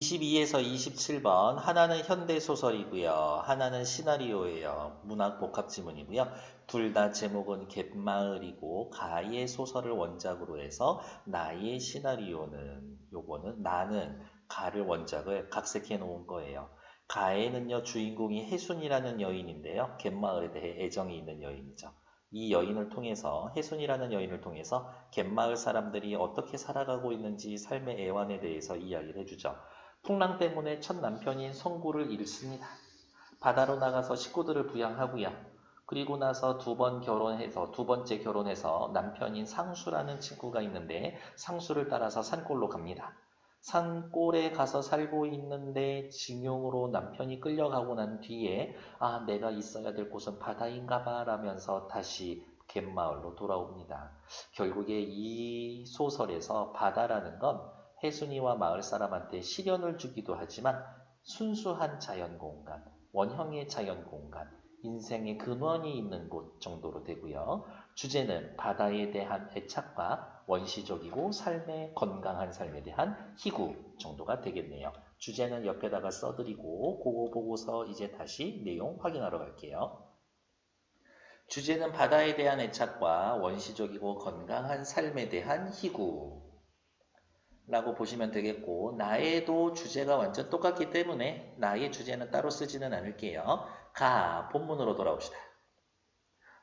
22에서 27번 하나는 현대소설이고요. 하나는 시나리오예요. 문학 복합지문이고요. 둘 다 제목은 갯마을이고 가의 소설을 원작으로 해서 나의 시나리오는 요거는 나는 가를 원작을 각색해 놓은 거예요. 가에는요 주인공이 해순이라는 여인인데요. 갯마을에 대해 애정이 있는 여인이죠. 이 여인을 통해서 해순이라는 여인을 통해서 갯마을 사람들이 어떻게 살아가고 있는지 삶의 애환에 대해서 이야기를 해주죠. 풍랑 때문에 첫 남편인 성구를 잃습니다. 바다로 나가서 식구들을 부양하고요. 그리고 나서 두 번째 결혼해서 남편인 상수라는 친구가 있는데 상수를 따라서 산골로 갑니다. 산골에 가서 살고 있는데 징용으로 남편이 끌려가고 난 뒤에 내가 있어야 될 곳은 바다인가 봐 라면서 다시 갯마을로 돌아옵니다. 결국에 이 소설에서 바다라는 건 해순이와 마을 사람한테 시련을 주기도 하지만 순수한 자연 공간, 원형의 자연 공간, 인생의 근원이 있는 곳 정도로 되고요. 주제는 바다에 대한 애착과 원시적이고 건강한 삶에 대한 희구 정도가 되겠네요. 주제는 옆에다가 써드리고 그거 보고서 이제 다시 내용 확인하러 갈게요. 주제는 바다에 대한 애착과 원시적이고 건강한 삶에 대한 희구 라고 보시면 되겠고 나의도 주제가 완전 똑같기 때문에 나의 주제는 따로 쓰지는 않을게요. 본문으로 돌아옵시다.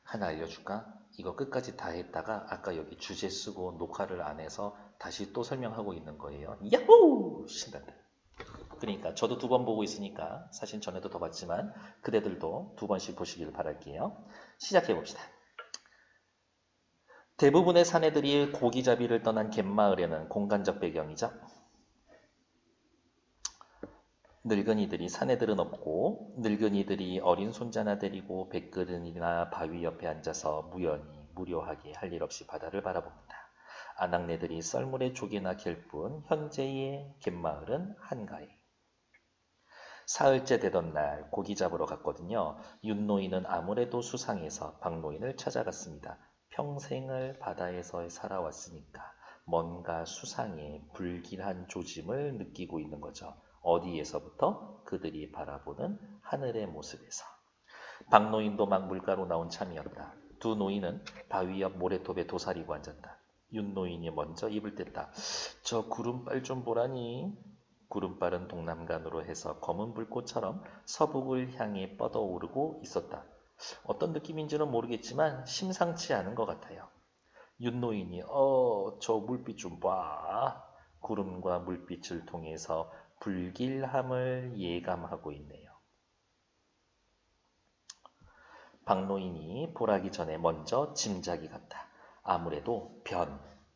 하나 알려줄까? 이거 끝까지 다 했다가 아까 여기 주제 쓰고 녹화를 안 해서 다시 또 설명하고 있는 거예요. 야호! 신난다. 그러니까 저도 2번 보고 있으니까 사실 전에도 더 봤지만 그대들도 2번씩 보시길 바랄게요. 시작해 봅시다. 대부분의 사내들이 고기잡이를 떠난 갯마을에는 공간적 배경이죠. 늙은이들이 사내들은 없고 늙은이들이 어린 손자나 데리고 뱃그른이나 바위 옆에 앉아서 무료하게 할 일 없이 바다를 바라봅니다. 아낙네들이 썰물에 조개나 갤 뿐 현재의 갯마을은 한가해. 사흘째 되던 날 고기 잡으러 갔거든요. 윤노인은 아무래도 수상해서 박노인을 찾아갔습니다. 평생을 바다에서 살아왔으니까 뭔가 수상해 불길한 조짐을 느끼고 있는 거죠. 어디에서부터? 그들이 바라보는 하늘의 모습에서. 박노인도 막 물가로 나온 참이었다. 두 노인은 바위 옆 모래톱에 도사리고 앉았다. 윤노인이 먼저 입을 뗐다. 저 구름빨 좀 보라니. 구름빨은 동남간으로 해서 검은 불꽃처럼 서북을 향해 뻗어오르고 있었다. 어떤 느낌인지는 모르겠지만 심상치 않은 것 같아요. 윤노인이 저 물빛 좀 봐. 구름과 물빛을 통해서 불길함을 예감하고 있네요. 박노인이 보라기 전에 먼저 짐작이 갔다. 아무래도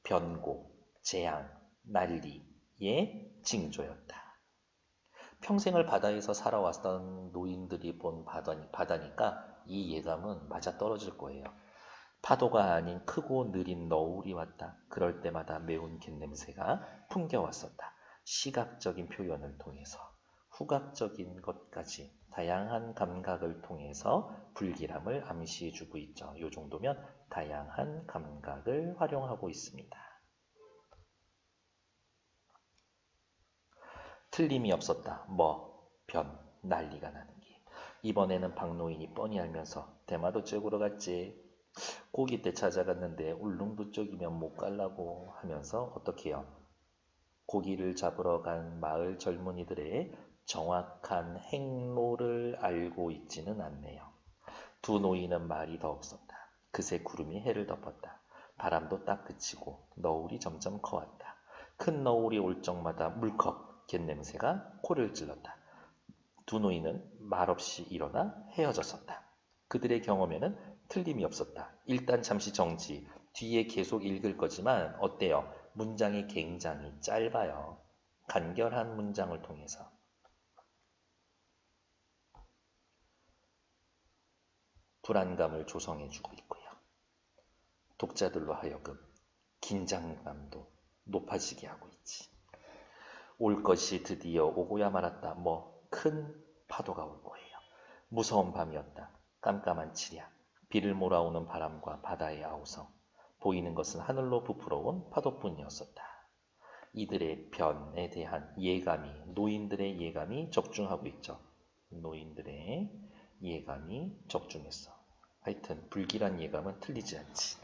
변고, 재앙, 난리의 징조였다. 평생을 바다에서 살아왔던 노인들이 본 바다니까 이 예감은 맞아떨어질 거예요. 파도가 아닌 크고 느린 너울이 왔다. 그럴 때마다 매운 갯냄새가 풍겨왔었다. 시각적인 표현을 통해서 후각적인 것까지 다양한 감각을 통해서 불길함을 암시해주고 있죠. 이 정도면 다양한 감각을 활용하고 있습니다. 틀림이 없었다. 난리가 나는 게. 이번에는 박노인이 뻔히 알면서 대마도 쪽으로 갔지. 고깃대 찾아갔는데 울릉도 쪽이면 못 갈라고 하면서 어떻게 해요? 고기를 잡으러 간 마을 젊은이들의 정확한 행로를 알고 있지는 않네요. 두 노인은 말이 더 없었다. 그새 구름이 해를 덮었다. 바람도 딱 그치고 너울이 점점 커왔다. 큰 너울이 올 적마다 물컥 갯냄새가 코를 찔렀다. 두 노인은 말없이 일어나 헤어졌었다. 그들의 경험에는 틀림이 없었다. 일단 잠시 정지. 뒤에 계속 읽을 거지만 어때요? 문장이 굉장히 짧아요. 간결한 문장을 통해서. 불안감을 조성해주고 있고요. 독자들로 하여금 긴장감도 높아지게 하고 있지. 올 것이 드디어 오고야 말았다. 큰 파도가 올 거예요. 무서운 밤이었다. 깜깜한 칠야. 비를 몰아오는 바람과 바다의 아우성. 보이는 것은 하늘로 부풀어온 파도뿐이었었다. 이들의 변에 대한 예감이, 노인들의 예감이 적중하고 있죠. 노인들의 예감이 적중했어. 하여튼 불길한 예감은 틀리지 않지.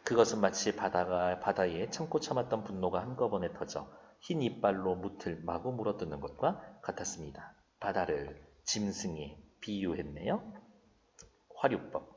그것은 마치 바다에 참고 참았던 분노가 한꺼번에 터져 흰 이빨로 뭇을 마구 물어뜯는 것과 같았습니다. 바다를 짐승에 비유했네요. 화류법.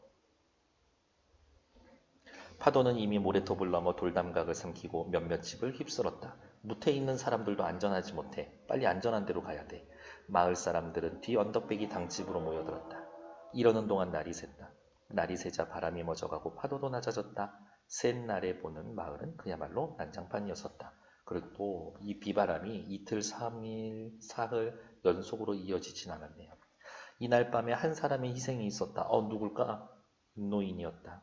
파도는 이미 모래톱을 넘어 돌담각을 삼키고 몇몇 집을 휩쓸었다. 무태 있는 사람들도 안전하지 못해. 빨리 안전한 데로 가야 돼. 마을 사람들은 뒤 언덕배기 당집으로 모여들었다. 이러는 동안 날이 샜다. 날이 새자 바람이 멎어가고 파도도 낮아졌다. 샌 날에 보는 마을은 그야말로 난장판이었었다. 그리고 이 비바람이 이틀, 3일, 사흘 연속으로 이어지진 않았네요. 이날 밤에 한 사람의 희생이 있었다. 누굴까? 노인이었다.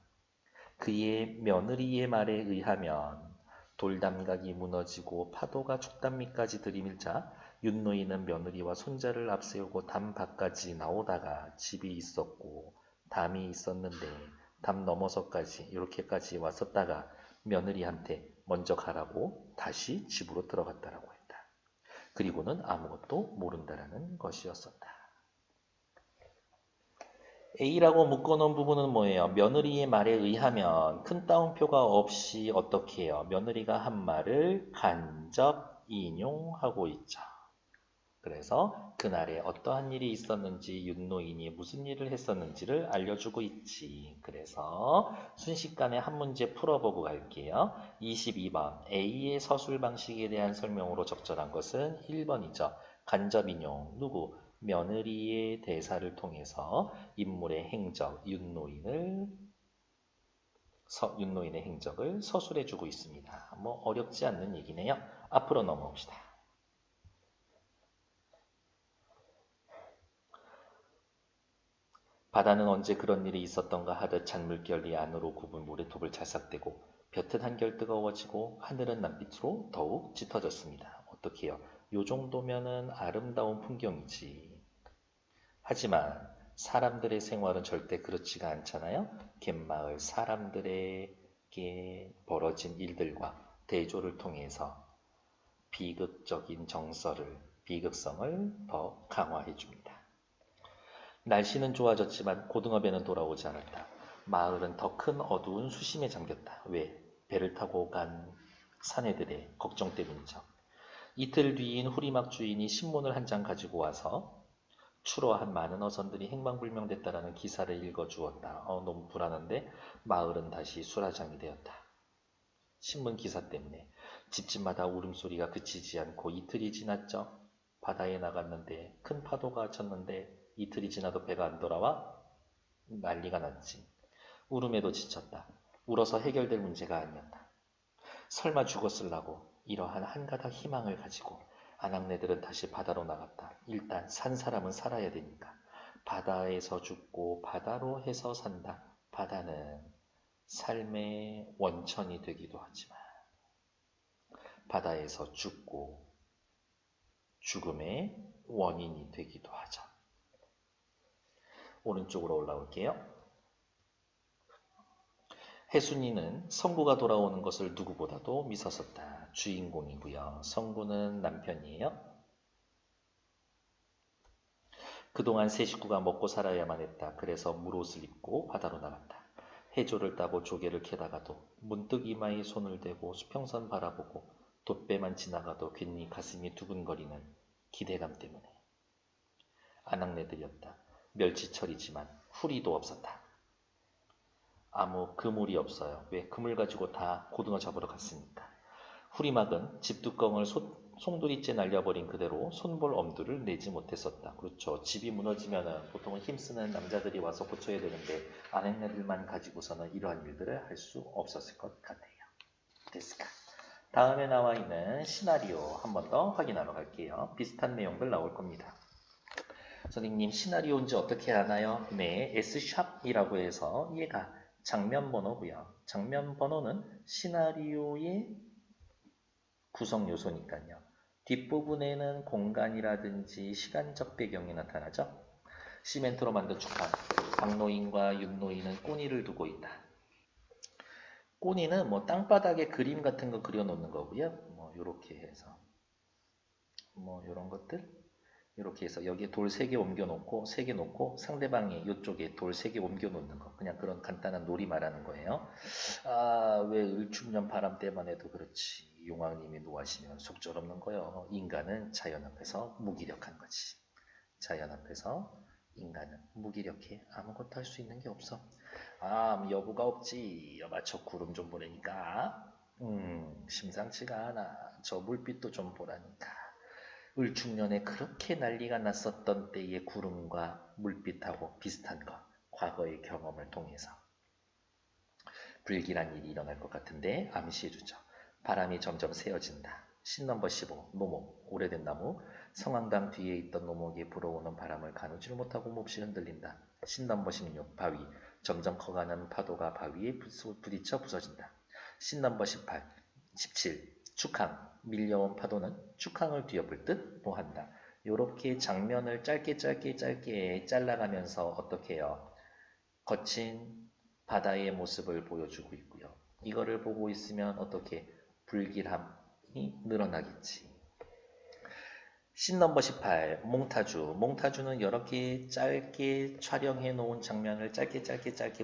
그의 며느리의 말에 의하면 돌담각이 무너지고 파도가 죽담미까지 들이밀자 윤노인은 며느리와 손자를 앞세우고 담 밖까지 나오다가 집이 있었고 담이 있었는데 담 넘어서까지 이렇게까지 왔었다가 며느리한테 먼저 가라고 다시 집으로 들어갔다라고 했다. 그리고는 아무것도 모른다라는 것이었었다. A라고 묶어놓은 부분은 뭐예요? 며느리의 말에 의하면 큰 따옴표가 없이 어떻게 해요? 며느리가 한 말을 간접 인용하고 있죠. 그래서 그날에 어떠한 일이 있었는지 윤노인이 무슨 일을 했었는지를 알려주고 있지. 그래서 순식간에 한 문제 풀어보고 갈게요. 22번 A의 서술 방식에 대한 설명으로 적절한 것은 1번이죠. 간접 인용 누구? 며느리의 대사를 통해서 인물의 행적, 윤노인의 행적을 서술해주고 있습니다. 뭐 어렵지 않는 얘기네요. 앞으로 넘어옵시다. 바다는 언제 그런 일이 있었던가 하듯 잔물결이 안으로 굽은 모래톱을 찰싹대고 볕은 한결 뜨거워지고 하늘은 남빛으로 더욱 짙어졌습니다. 어떻게 해요? 요 정도면은 아름다운 풍경이지. 하지만 사람들의 생활은 절대 그렇지가 않잖아요. 갯마을 사람들에게 벌어진 일들과 대조를 통해서 비극적인 비극성을 더 강화해 줍니다. 날씨는 좋아졌지만 고등어배는 돌아오지 않았다. 마을은 더 큰 어두운 수심에 잠겼다. 왜? 배를 타고 간 사내들의 걱정 때문이죠. 이틀 뒤인 후리막 주인이 신문을 한 장 가지고 와서 추로한 많은 어선들이 행방불명됐다라는 기사를 읽어주었다. 너무 불안한데 마을은 다시 수라장이 되었다. 신문 기사 때문에 집집마다 울음소리가 그치지 않고 이틀이 지났죠. 바다에 나갔는데 큰 파도가 쳤는데 이틀이 지나도 배가 안 돌아와? 난리가 났지. 울음에도 지쳤다. 울어서 해결될 문제가 아니었다. 설마 죽었을라고 이러한 한가닥 희망을 가지고 아낙네들은 다시 바다로 나갔다. 일단 산 사람은 살아야 되니까. 바다에서 죽고 바다로 해서 산다. 바다는 삶의 원천이 되기도 하지만 바다에서 죽고 죽음의 원인이 되기도 하죠. 오른쪽으로 올라올게요. 혜순이는 성구가 돌아오는 것을 누구보다도 미뤘었다. 주인공이고요. 성구는 남편이에요. 그동안 세 식구가 먹고 살아야만 했다. 그래서 물옷을 입고 바다로 나갔다. 해조를 따고 조개를 캐다가도 문득 이마에 손을 대고 수평선 바라보고 돛배만 지나가도 괜히 가슴이 두근거리는 기대감 때문에. 아낙네들이었다. 멸치철이지만 후리도 없었다. 아무 그물이 없어요. 왜? 그물 가지고 다 고등어 잡으러 갔으니까. 후리막은 집뚜껑을 송두리째 날려버린 그대로 손볼 엄두를 내지 못했었다. 그렇죠. 집이 무너지면 보통은 힘쓰는 남자들이 와서 고쳐야 되는데 아낙네들만 가지고서는 이러한 일들을 할 수 없었을 것 같아요. 됐을까? 다음에 나와 있는 시나리오 한 번 더 확인하러 갈게요. 비슷한 내용들 나올 겁니다. 선생님 시나리오인지 어떻게 아나요? 네, S샵이라고 해서 얘가 장면 번호고요. 장면 번호는 시나리오의 구성 요소니까요. 뒷부분에는 공간이라든지 시간적 배경이 나타나죠. 시멘트로 만든 주판, 박노인과 윤노인은 꼬니를 두고 있다. 꼬니는 뭐 땅바닥에 그림 같은 거 그려놓는 거고요. 뭐 요렇게 해서 뭐 요런 것들 이렇게 해서 여기에 돌 3개 옮겨 놓고 3개 놓고 상대방이 이쪽에 돌 3개 옮겨 놓는 거 그냥 그런 간단한 놀이 말하는 거예요. 아, 왜 을충년 바람 때만 해도 그렇지 용왕님이 노하시면 속절없는 거요. 인간은 자연 앞에서 무기력한 거지. 자연 앞에서 인간은 무기력해. 아무것도 할 수 있는 게 없어. 아, 여부가 없지. 여봐, 저 구름 좀 보라니까. 심상치가 않아. 저 물빛도 좀 보라니까. 을충년에 그렇게 난리가 났었던 때의 구름과 물빛하고 비슷한 것. 과거의 경험을 통해서. 불길한 일이 일어날 것 같은데 암시해주죠. 바람이 점점 세어진다. 신 넘버 15 노목 오래된 나무 성황당 뒤에 있던 노목에 불어오는 바람을 가누지를 못하고 몹시 흔들린다. 신 넘버 16 바위 점점 커가는 파도가 바위에 부딪혀 부서진다. 신 넘버 18 17 축항 밀려온 파도는 축항을 뒤엎을 듯 뭐한다. 요렇게 장면을 짧게 잘라가면서 어떻게 해요? 거친 바다의 모습을 보여주고 있고요. 이거를 보고 있으면 어떻게 불길함이 늘어나겠지. 씬 넘버 18 몽타주 몽타주는 이렇게 짧게 촬영해 놓은 장면을 짧게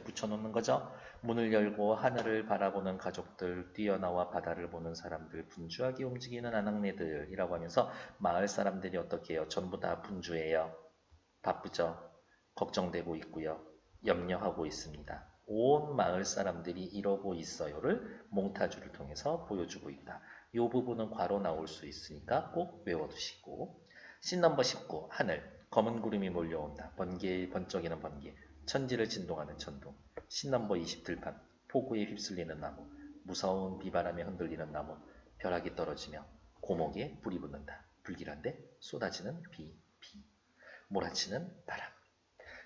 붙여 놓는 거죠. 문을 열고 하늘을 바라보는 가족들, 뛰어나와 바다를 보는 사람들, 분주하게 움직이는 아낙네들이라고 하면서 마을 사람들이 어떻게 해요? 전부 다 분주해요. 바쁘죠. 걱정되고 있고요. 염려하고 있습니다. 온 마을 사람들이 이러고 있어요를 몽타주를 통해서 보여주고 있다. 이 부분은 괄호 나올 수 있으니까 꼭 외워두시고. 씬 넘버 19 하늘 검은 구름이 몰려온다. 번쩍이는 번개 천지를 진동하는 천둥. 씬 넘버 20 들판 폭우에 휩쓸리는 나무 무서운 비바람에 흔들리는 나무 벼락이 떨어지며 고목에 불이 붙는다. 불길한데 쏟아지는 비 몰아치는 바람.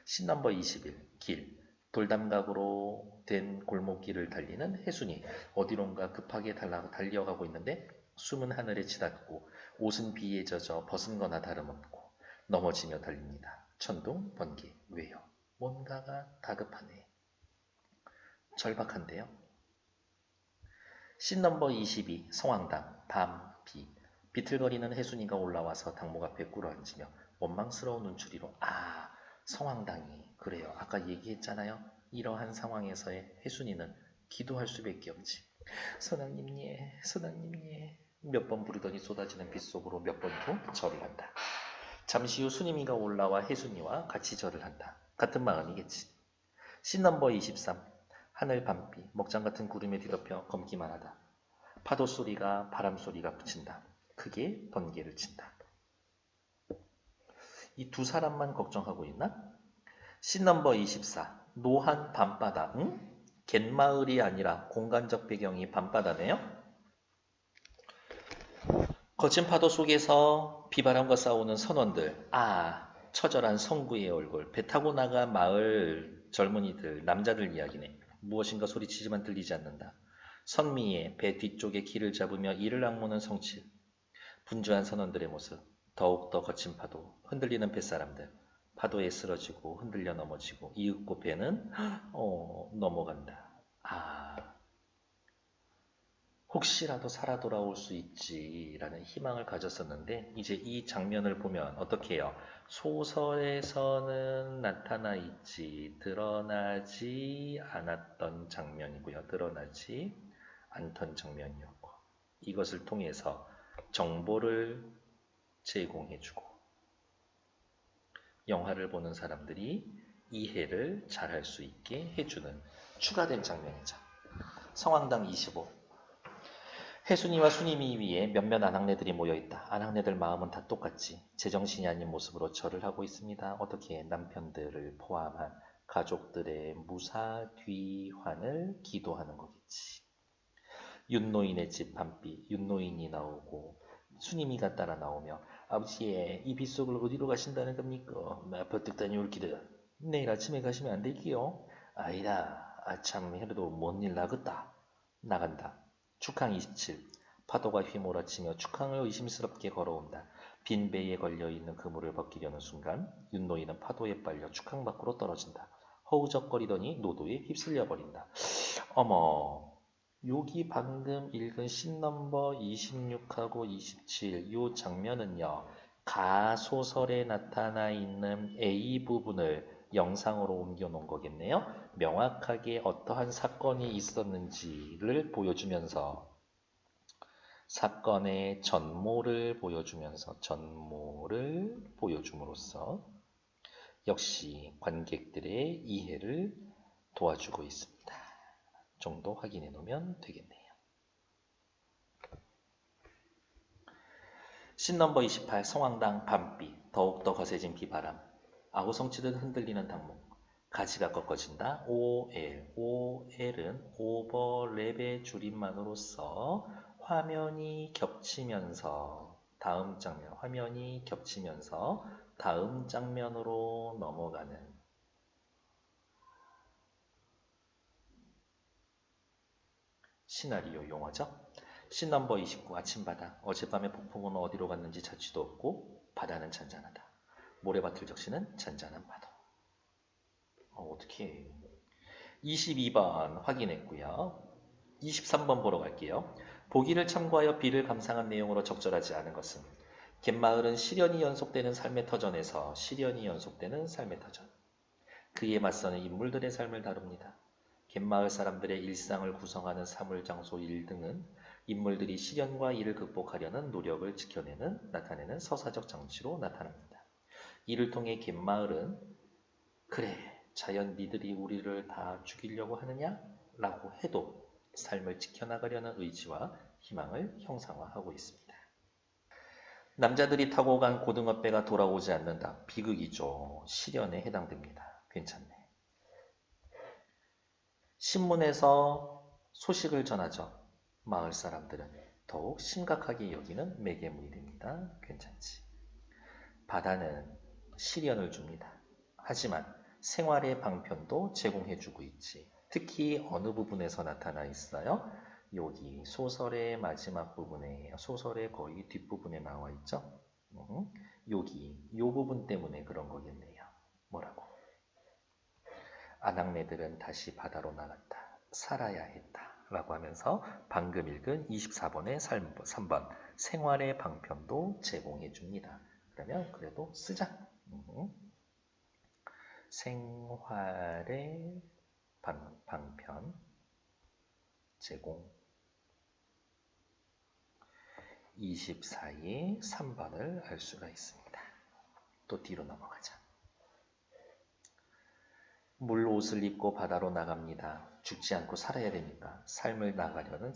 씬 넘버 21 길 돌담각으로 된 골목길을 달리는 해순이 어디론가 급하게 달려가고 있는데 숨은 하늘에 치닫고 옷은 비에 젖어 벗은 거나 다름없고 넘어지며 달립니다. 천둥 번개 왜요? 뭔가가 다급하네. 절박한데요. 씬 넘버 22 성황당 밤 비 비틀거리는 해순이가 올라와서 당목 앞에 꿇어앉으며 원망스러운 눈초리로 성황당이 그래요. 아까 얘기했잖아요. 이러한 상황에서의 해순이는 기도할 수밖에 없지. 선왕님예, 선왕님예 몇 번 부르더니 쏟아지는 빗속으로 몇 번도 절을 한다. 잠시 후 순임이가 올라와 해순이와 같이 절을 한다. 같은 마음이겠지. 씬 넘버 23 하늘 밤비 먹장 같은 구름에 뒤덮여 검기만 하다. 파도 소리가 바람 소리가 붙인다. 크게 번개를 친다. 이 두 사람만 걱정하고 있나? 씬 넘버 24 노한 밤바다 갯마을이 아니라 공간적 배경이 밤바다네요. 거친 파도 속에서 비바람과 싸우는 선원들 처절한 성구의 얼굴 배 타고 나가 마을 젊은이들 남자들 이야기네. 무엇인가 소리치지만 들리지 않는다. 선미의 배 뒤쪽에 길을 잡으며 이를 악무는 성칠 분주한 선원들의 모습 더욱더 거친 파도 흔들리는 뱃사람들 파도에 쓰러지고 흔들려 넘어지고 이윽고 배는 넘어간다. 혹시라도 살아 돌아올 수 있지라는 희망을 가졌었는데 이제 이 장면을 보면 어떻게 해요? 소설에서는 나타나 있지 드러나지 않았던 장면이고요. 드러나지 않던 장면이었고 이것을 통해서 정보를 제공해주고 영화를 보는 사람들이 이해를 잘할 수 있게 해주는 추가된 장면이죠. 성황당 25 해순이와 순임이 위에 몇몇 아낙네들이 모여있다. 아낙네들 마음은 다 똑같지. 제정신이 아닌 모습으로 절을 하고 있습니다. 어떻게 남편들을 포함한 가족들의 무사귀환을 기도하는 거겠지. 윤노인의 집 밤비 윤노인이 나오고 순임이가 따라 나오며 아버지 이 빗속을 어디로 가신다는 겁니까? 나 버뜩 다녀올 기다. 내일 아침에 가시면 안 될게요. 아이다. 아참 해도 뭔 일 나겠다. 나간다. 축항 27 파도가 휘몰아치며 축항을 의심스럽게 걸어온다. 빈 배에 걸려있는 그물을 벗기려는 순간 윤노인은 파도에 빨려 축항 밖으로 떨어진다. 허우적거리더니 노도에 휩쓸려 버린다. 어머 여기 방금 읽은 씬 넘버 26하고 27, 이 장면은요, 가소설에 나타나 있는 A 부분을 영상으로 옮겨 놓은 거겠네요. 명확하게 어떠한 사건이 있었는지를 보여주면서 사건의 전모를 보여줌으로써 역시 관객들의 이해를 도와주고 있습니다. 정도 확인해 놓으면 되겠네요. 씬 넘버 28 성황당 밤비 더욱더 거세진 비바람 아우성치듯 흔들리는 당목 가지가 꺾어진다. OL은 오버랩의 줄임말로서 화면이 겹치면서 다음 장면으로 넘어가는 시나리오 용어죠. 씬 넘버 29 아침바다 어젯밤에 폭풍은 어디로 갔는지 자취도 없고 바다는 잔잔하다. 모래밭을 적시는 잔잔한 파도. 어떻게 22번 확인했고요. 23번 보러 갈게요. 보기를 참고하여 비를 감상한 내용으로 적절하지 않은 것은 갯마을은 시련이 연속되는 삶의 터전에서 그에 맞서는 인물들의 삶을 다룹니다. 갯마을 사람들의 일상을 구성하는 사물, 장소, 일 등은 인물들이 시련과 이를 극복하려는 노력을 나타내는 서사적 장치로 나타납니다. 이를 통해 갯마을은 그래, 자연 니들이 우리를 다 죽이려고 하느냐? 라고 해도 삶을 지켜나가려는 의지와 희망을 형상화하고 있습니다. 남자들이 타고 간 고등어배가 돌아오지 않는다. 비극이죠. 시련에 해당됩니다. 괜찮네. 신문에서 소식을 전하죠. 마을 사람들은 더욱 심각하게 여기는 매개물이 됩니다. 괜찮지. 바다는 시련을 줍니다. 하지만 생활의 방편도 제공해주고 있지. 특히 어느 부분에서 나타나 있어요? 여기 소설의 마지막 부분에, 소설의 거의 뒷부분에 나와 있죠. 여기 이 부분 때문에 그런 거겠네요. 뭐라고? 아낙네들은 다시 바다로 나갔다. 살아야 했다. 라고 하면서 방금 읽은 24번의 3번 생활의 방편도 제공해 줍니다. 그러면 그래도 쓰자. 생활의 방편 제공 24의 3번을 알 수가 있습니다. 또 뒤로 넘어가자. 물옷을 입고 바다로 나갑니다. 죽지 않고 살아야 되니까 삶을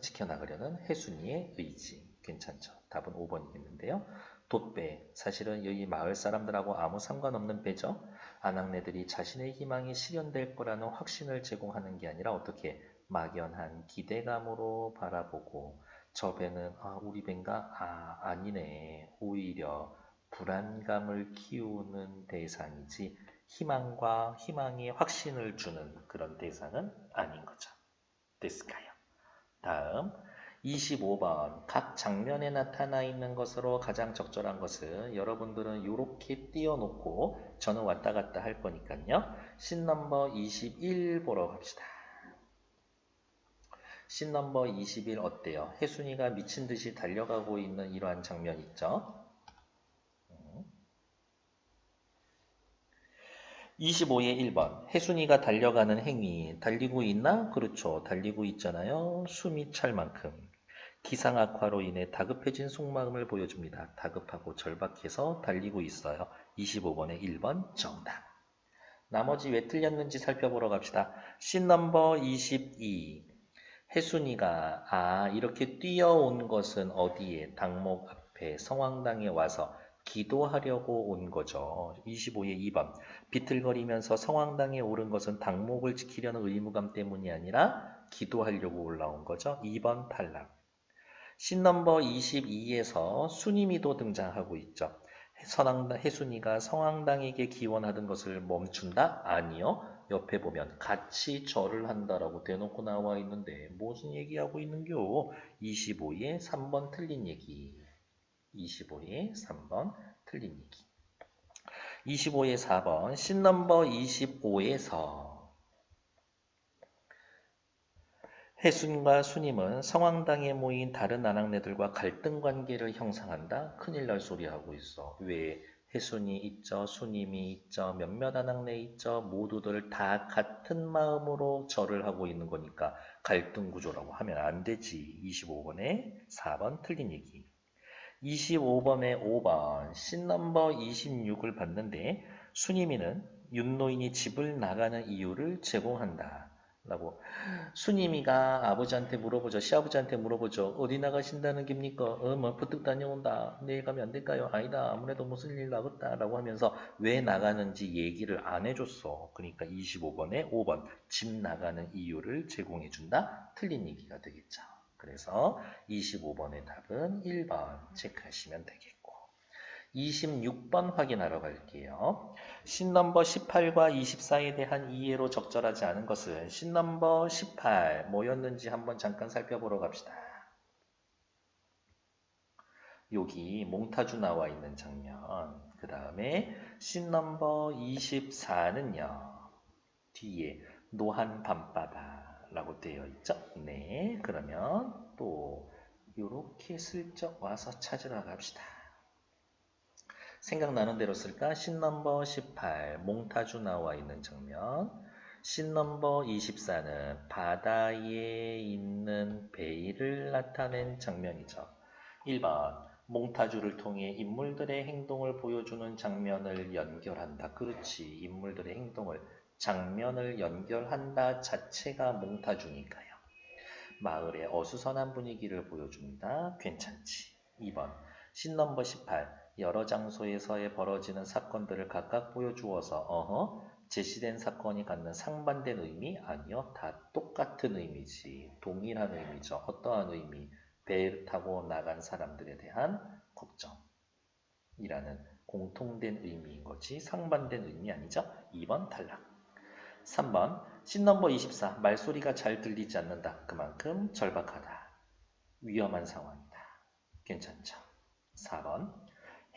지켜나가려는 해순이의 의지. 괜찮죠? 답은 5번이겠는데요. 돛배, 사실은 여기 마을 사람들하고 아무 상관없는 배죠. 아낙네들이 자신의 희망이 실현될 거라는 확신을 제공하는 게 아니라 어떻게 막연한 기대감으로 바라보고 저 배는 우리 배인가? 아니네. 오히려 불안감을 키우는 대상이지 희망의 확신을 주는 그런 대상은 아닌 거죠. 됐을까요? 다음 25번 각 장면에 나타나 있는 것으로 가장 적절한 것은 여러분들은 이렇게 띄워놓고 저는 왔다 갔다 할 거니까요. 씬 넘버 21 보러 갑시다. 씬 넘버 21 어때요? 혜순이가 미친 듯이 달려가고 있는 이러한 장면 있죠? 25의 1번 혜순이가 달려가는 행위 달리고 있나? 그렇죠. 달리고 있잖아요. 숨이 찰 만큼. 기상 악화로 인해 다급해진 속마음을 보여줍니다. 다급하고 절박해서 달리고 있어요. 25번의 1번 정답. 나머지 왜 틀렸는지 살펴보러 갑시다. 씬 넘버 22 혜순이가 이렇게 뛰어온 것은 어디에? 당목 앞에 성황당에 와서 기도하려고 온 거죠. 25의 2번 비틀거리면서 성황당에 오른 것은 당목을 지키려는 의무감 때문이 아니라 기도하려고 올라온 거죠. 2번 탈락. 씬 넘버 22에서 순임이도 등장하고 있죠. 혜순이가 성황당에게 기원하던 것을 멈춘다? 아니요. 옆에 보면 같이 절을 한다라고 대놓고 나와 있는데 무슨 얘기하고 있는겨? 25의 3번 틀린 얘기. 25의 3번 틀린 얘기. 25의 4번 씬 넘버 25에서 해순과 순임은 성황당에 모인 다른 아낙네들과 갈등 관계를 형성한다. 큰일 날 소리 하고 있어. 왜? 해순이 있죠, 순임이 있죠, 몇몇 아낙네 있죠. 모두들 다 같은 마음으로 절을 하고 있는 거니까 갈등 구조라고 하면 안 되지. 25번에 4번 틀린 얘기. 25번에 5번 씬 넘버 26을 봤는데 순임이는 윤노인이 집을 나가는 이유를 제공한다. 라고 순임이가 아버지한테 물어보죠. 시아버지한테 물어보죠. 어디 나가신다는 겁니까? 뭐 부뜩 다녀온다. 내일 가면 안 될까요? 아니다. 아무래도 무슨 일 나겠다. 라고 하면서 왜 나가는지 얘기를 안 해줬어. 그러니까 25번에 5번 집 나가는 이유를 제공해준다. 틀린 얘기가 되겠죠. 그래서 25번의 답은 1번 체크하시면 되겠고 26번 확인하러 갈게요. 씬넘버 18과 24에 대한 이해로 적절하지 않은 것은 씬넘버 18 뭐였는지 한번 잠깐 살펴보러 갑시다. 여기 몽타주 나와 있는 장면 그 다음에 씬넘버 24는요. 뒤에 노한 밤바다 라고 되어 있죠. 네, 그러면 또 이렇게 슬쩍 와서 찾으러 갑시다. 생각나는 대로 쓸까? 씬 넘버 18 몽타주 나와 있는 장면, 씬 넘버 24는 바다에 있는 베일을 나타낸 장면이죠. 1번 몽타주를 통해 인물들의 행동을 보여주는 장면을 연결한다. 그렇지, 인물들의 행동을 장면을 연결한다 자체가 몽타주니까요. 마을의 어수선한 분위기를 보여줍니다. 괜찮지. 2번 씬 넘버 18 여러 장소에서의 벌어지는 사건들을 각각 보여주어서 제시된 사건이 갖는 상반된 의미? 아니요. 다 똑같은 의미지. 동일한 의미죠. 어떠한 의미? 배를 타고 나간 사람들에 대한 걱정이라는 공통된 의미인 거지. 상반된 의미 아니죠? 2번 탈락. 3번 씬 넘버 24 말소리가 잘 들리지 않는다. 그만큼 절박하다. 위험한 상황이다. 괜찮죠? 4번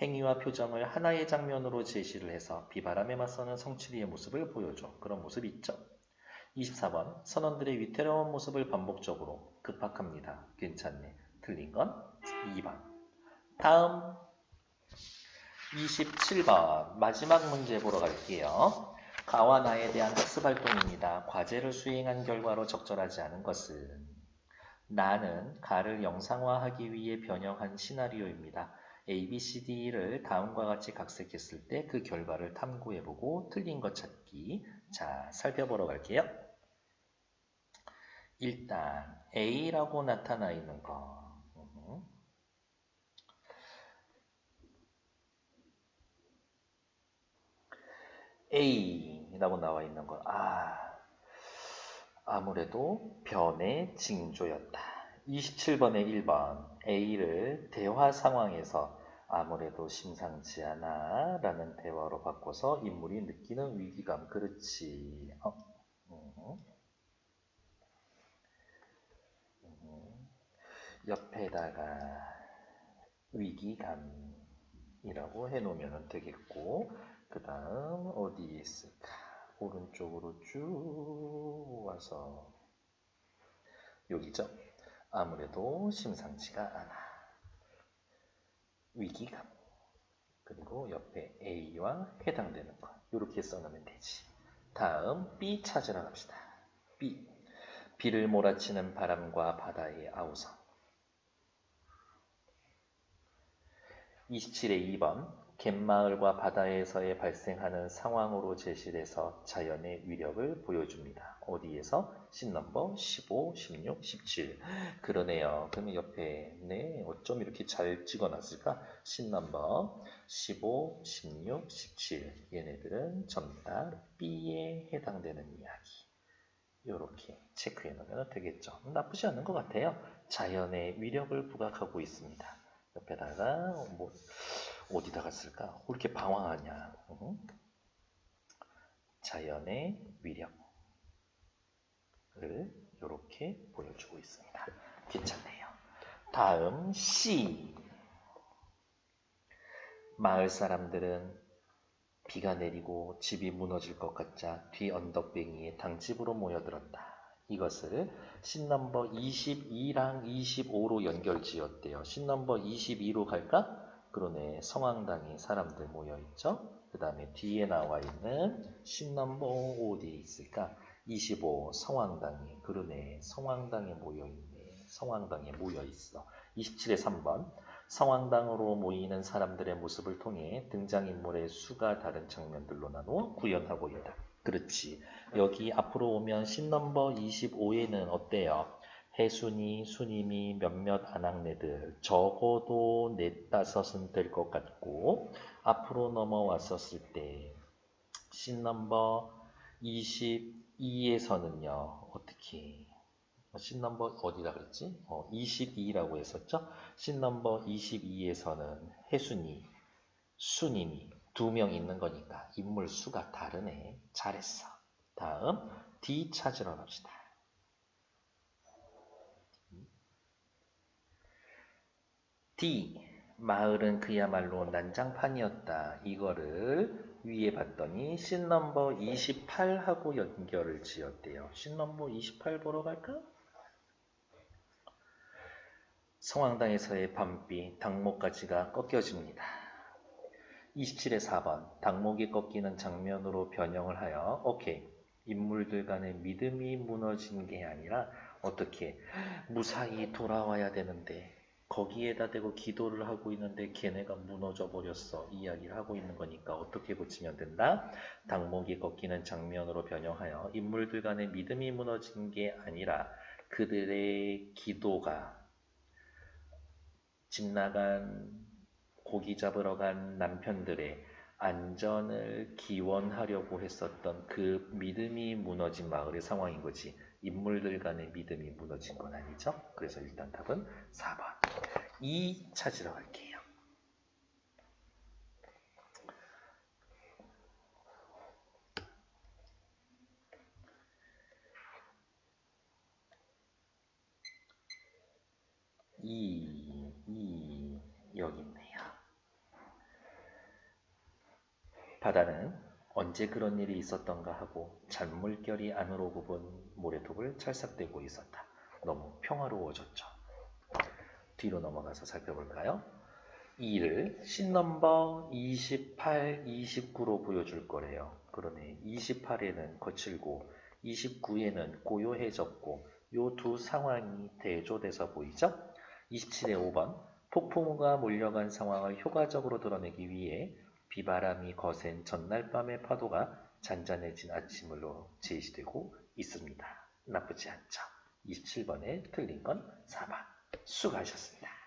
행위와 표정을 하나의 장면으로 제시를 해서 비바람에 맞서는 성추리의 모습을 보여줘. 그런 모습 있죠? 24번 선원들의 위태로운 모습을 반복적으로 급박합니다. 괜찮네. 틀린 건 2번. 다음 27번 마지막 문제 보러 갈게요. 가와 나에 대한 학습활동입니다. 과제를 수행한 결과로 적절하지 않은 것은 나는 가를 영상화하기 위해 변형한 시나리오입니다. A, B, C, D를 다음과 같이 각색했을 때 그 결과를 탐구해보고 틀린 것 찾기. 자, 살펴보러 갈게요. 일단 A라고 나타나 있는 거. A라고 나와 있는 거. 아무래도 변의 징조였다. 27번에 1번 A를 대화 상황에서 아무래도 심상치 않아 라는 대화로 바꿔서 인물이 느끼는 위기감. 그렇지. 옆에다가 위기감이라고 해놓으면 되겠고 그 다음 어디에 있을까? 오른쪽으로 쭉 와서 여기죠. 아무래도 심상치가 않아. 위기감. 그리고 옆에 A와 해당되는 것. 이렇게 써놓으면 되지. 다음 B 찾으러 갑시다. B. 비를 몰아치는 바람과 바다의 아우성. 27의 2번. 갯마을과 바다에서의 발생하는 상황으로 제시해서 자연의 위력을 보여줍니다. 어디에서? 씬 넘버 15, 16, 17. 그러네요. 그러면 옆에 어쩜 이렇게 잘 찍어놨을까? 씬 넘버 15, 16, 17. 얘네들은 전부 다 B에 해당되는 이야기. 이렇게 체크해 놓으면 되겠죠. 나쁘지 않은 것 같아요. 자연의 위력을 부각하고 있습니다. 옆에다가 어디다가 쓸까? 왜 이렇게 방황하냐? 자연의 위력을 이렇게 보여주고 있습니다. 괜찮네요. 다음 C. 마을 사람들은 비가 내리고 집이 무너질 것 같자 뒤 언덕뱅이에 당집으로 모여들었다. 이것을 씬 넘버 22랑 25로 연결 지었대요. 씬 넘버 22로 갈까? 그러네. 성황당에 사람들 모여있죠. 그 다음에 뒤에 나와 있는 씬 넘버 어디에 있을까? 25 성황당에. 그러네. 성황당에 모여있네. 성황당에 모여있어. 27의 3번. 성황당으로 모이는 사람들의 모습을 통해 등장인물의 수가 다른 장면들로 나누어 구현하고 있다. 그렇지. 여기 앞으로 오면 씬 넘버 25에는 어때요? 해순이, 순임이 몇몇 안악내들 적어도 4, 5은 될 것 같고 앞으로 넘어왔었을 때 씬 넘버 22에서는요. 어떻게 씬 넘버 어디다 그랬지? 22라고 했었죠? 씬 넘버 22에서는 해순이, 순임이 2명 있는 거니까 인물 수가 다르네. 잘했어. 다음 D 찾으러 갑시다. D. 마을은 그야말로 난장판이었다. 이거를 위에 봤더니 씬 넘버 28하고 연결을 지었대요. 씬 넘버 28 보러 갈까? 성황당에서의 밤비, 당목가지가 꺾여집니다. 27의 4번, 당목이 꺾이는 장면으로 변형을 하여 오케이, 인물들 간의 믿음이 무너진 게 아니라 어떻게 무사히 돌아와야 되는데 거기에다 대고 기도를 하고 있는데 걔네가 무너져 버렸어. 이야기를 하고 있는 거니까 어떻게 고치면 된다? 당목이 꺾이는 장면으로 변형하여 인물들 간의 믿음이 무너진 게 아니라 그들의 기도가 집 나간 고기 잡으러 간 남편들의 안전을 기원하려고 했었던 그 믿음이 무너진 마을의 상황인 거지. 인물들 간의 믿음이 무너진 건 아니죠. 그래서 일단 답은 4번. 2 찾으러 갈게요. 여기 있네요. 바다는 언제 그런 일이 있었던가 하고 잔물결이 안으로 굽은 모래톱을 찰싹대고 있었다. 너무 평화로워졌죠. 뒤로 넘어가서 살펴볼까요? 2를 씬 넘버 28, 29로 보여줄 거래요. 그러네. 28에는 거칠고 29에는 고요해졌고 요 두 상황이 대조돼서 보이죠? 27의 5번 폭풍우가 몰려간 상황을 효과적으로 드러내기 위해 비바람이 거센 전날 밤의 파도가 잔잔해진 아침으로 제시되고 있습니다. 나쁘지 않죠? 27번에 틀린 건 4번. 수고하셨습니다.